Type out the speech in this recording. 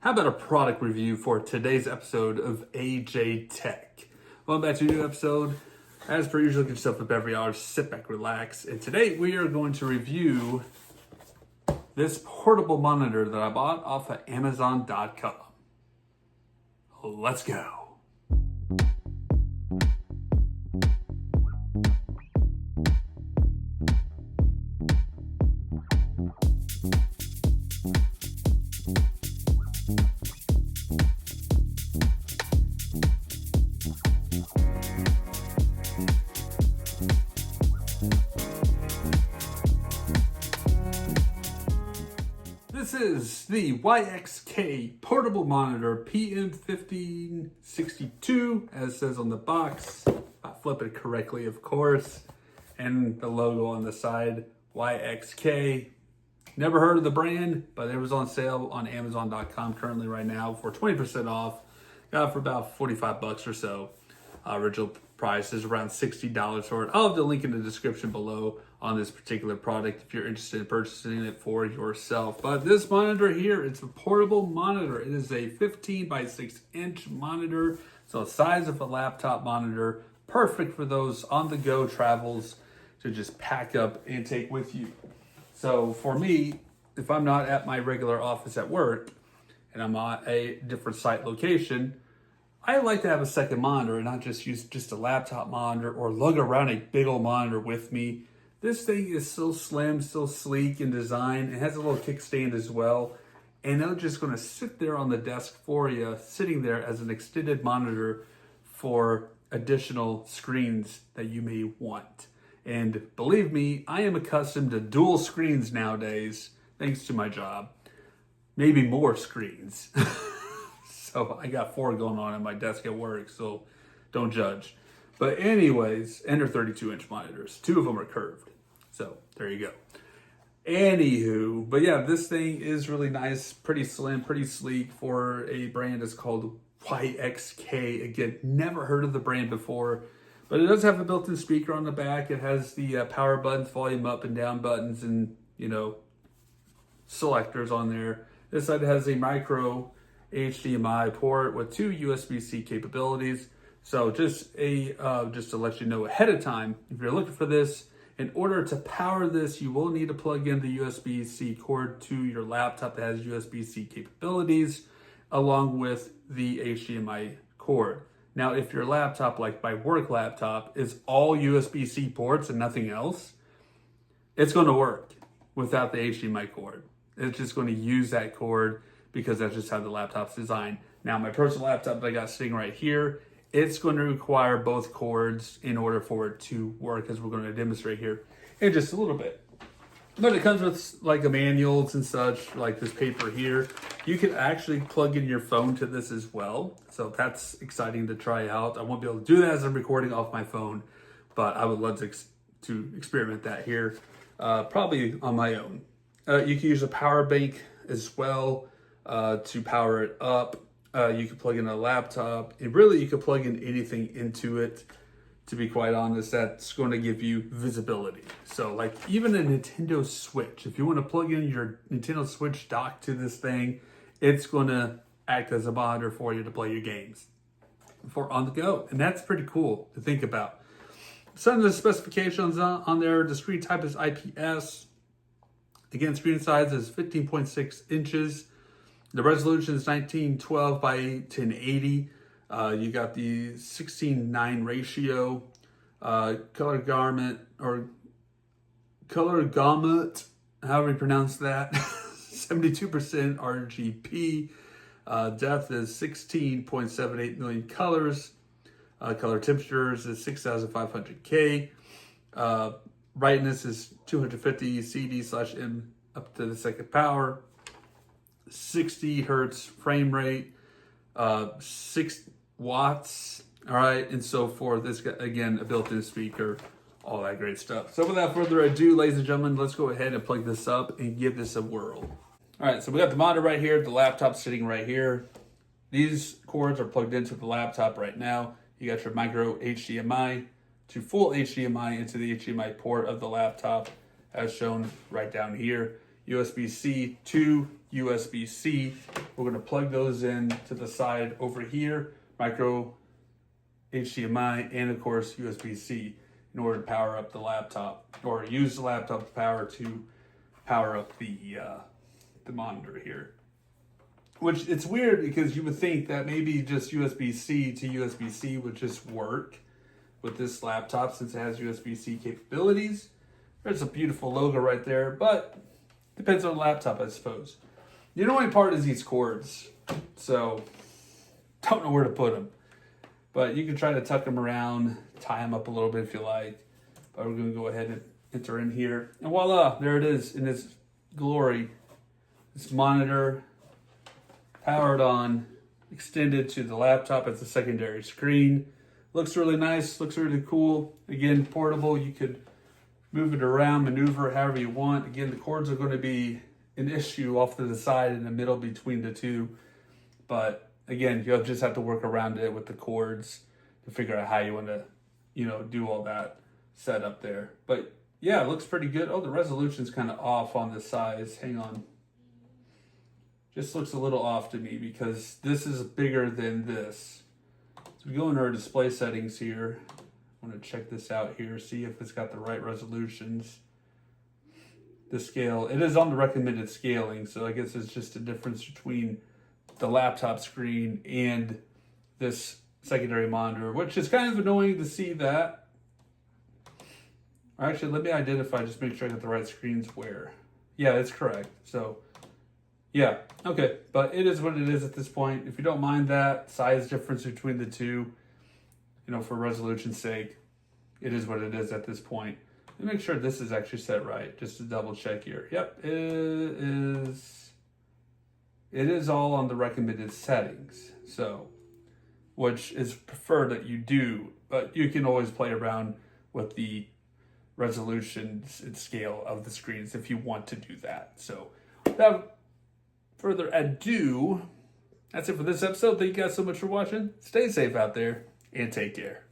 How about a product review for today's episode of AJ Tech? Welcome back to a new episode. As per usual, get yourself up every hour, sit back, relax. And today we are going to review this portable monitor that I bought off of Amazon.com. Let's go. This is the YXK portable monitor PM1562, as it says on the box. I flip it correctly, of course. And the logo on the side, YXK. Never heard of the brand, but it was on sale on Amazon.com currently right now for 20% off. Got it for about 45 bucks or so. Original price is around $60 for it. I'll have the link in the description below on this particular product if you're interested in purchasing it for yourself. But this monitor here, it's a portable monitor. It is a 15 by 6 inch monitor. So the size of a laptop monitor, perfect for those on-the-go travels to just pack up and take with you. So for me, if I'm not at my regular office at work and I'm at a different site location, I like to have a second monitor and not just use just a laptop monitor or lug around a big old monitor with me. This thing is so slim, so sleek in design. It has a little kickstand as well. And it's just gonna sit there on the desk for you, sitting there as an extended monitor for additional screens that you may want. And believe me, I am accustomed to dual screens nowadays, thanks to my job. Maybe more screens. So I got 4 going on at my desk at work, so don't judge. But anyways, and they're 32-inch monitors. 2 of them are curved. So there you go. Anywho, but yeah, this thing is really nice, pretty slim, pretty sleek for a brand that's called YXK. Again, never heard of the brand before, but it does have a built-in speaker on the back. It has the power buttons, volume up and down buttons, and selectors on there. This side has a micro HDMI port with 2 USB-C capabilities. So just to let you know ahead of time, if you're looking for this, in order to power this, you will need to plug in the USB-C cord to your laptop that has USB-C capabilities, along with the HDMI cord. Now, if your laptop, like my work laptop, is all USB-C ports and nothing else, it's going to work without the HDMI cord. It's just going to use that cord because that's just how the laptop's designed. Now, my personal laptop that I got sitting right here, it's going to require both cords in order for it to work, as we're going to demonstrate here in just a little bit. But it comes with like a manuals and such, like this paper here. You can actually plug in your phone to this as well. So that's exciting to try out. I won't be able to do that as I'm recording off my phone, but I would love to experiment that here, probably on my own. You can use a power bank as well to power it up. You can plug in a laptop, and really you can plug in anything into it. To be quite honest, that's going to give you visibility. So like even a Nintendo Switch, if you want to plug in your Nintendo Switch dock to this thing, it's going to act as a monitor for you to play your games for on the go. And that's pretty cool to think about. Some of the specifications on there, the screen type is IPS. Again, screen size is 15.6 inches. The resolution is 1912 by 1080. You got the 16:9 ratio. Color gamut, however you pronounce that. 72% RGB. Depth is 16.78 million colors. Color temperatures is 6,500 K. Brightness is 250 CD/M up to the second power. 60 hertz frame rate, 6 watts, all right, and so forth. This got, again, a built-in speaker, all that great stuff. So without further ado, ladies and gentlemen, let's go ahead and plug this up and give this a whirl. All right, so we got the monitor right here, the laptop sitting right here. These cords are plugged into the laptop right now. You got your micro HDMI to full HDMI into the HDMI port of the laptop, as shown right down here. USB-C to USB-C. We're going to plug those in to the side over here, micro HDMI, and of course USB-C in order to power up the laptop, or use the laptop power to power up the monitor here. Which it's weird because you would think that maybe just USB-C to USB-C would just work with this laptop since it has USB-C capabilities. There's a beautiful logo right there, but depends on the laptop, I suppose. The annoying part is these cords, so don't know where to put them. But you can try to tuck them around, tie them up a little bit if you like. But we're going to go ahead and enter in here. And voila, there it is in its glory. This monitor, powered on, extended to the laptop as a secondary screen. Looks really nice, looks really cool. Again, portable, you could move it around, maneuver however you want. Again, the cords are going to be an issue off to the side in the middle between the two. But again, you'll just have to work around it with the cords to figure out how you want to, do all that setup there. But yeah, it looks pretty good. Oh, the resolution's kind of off on the size. Hang on. Just looks a little off to me because this is bigger than this. So we go into our display settings here. I want to check this out here, see if it's got the right resolutions. The scale, it is on the recommended scaling, so I guess it's just a difference between the laptop screen and this secondary monitor, which is kind of annoying to see that. Or actually, let me identify, just make sure I got the right screens where. Yeah, that's correct. So, yeah, okay. But it is what it is at this point. If you don't mind that size difference between the two, for resolution's sake, it is what it is at this point. Let me make sure this is actually set right, just to double check here. Yep, it is. It is all on the recommended settings, so, which is preferred that you do, but you can always play around with the resolutions and scale of the screens if you want to do that. So, without further ado, that's it for this episode. Thank you guys so much for watching. Stay safe out there and take care.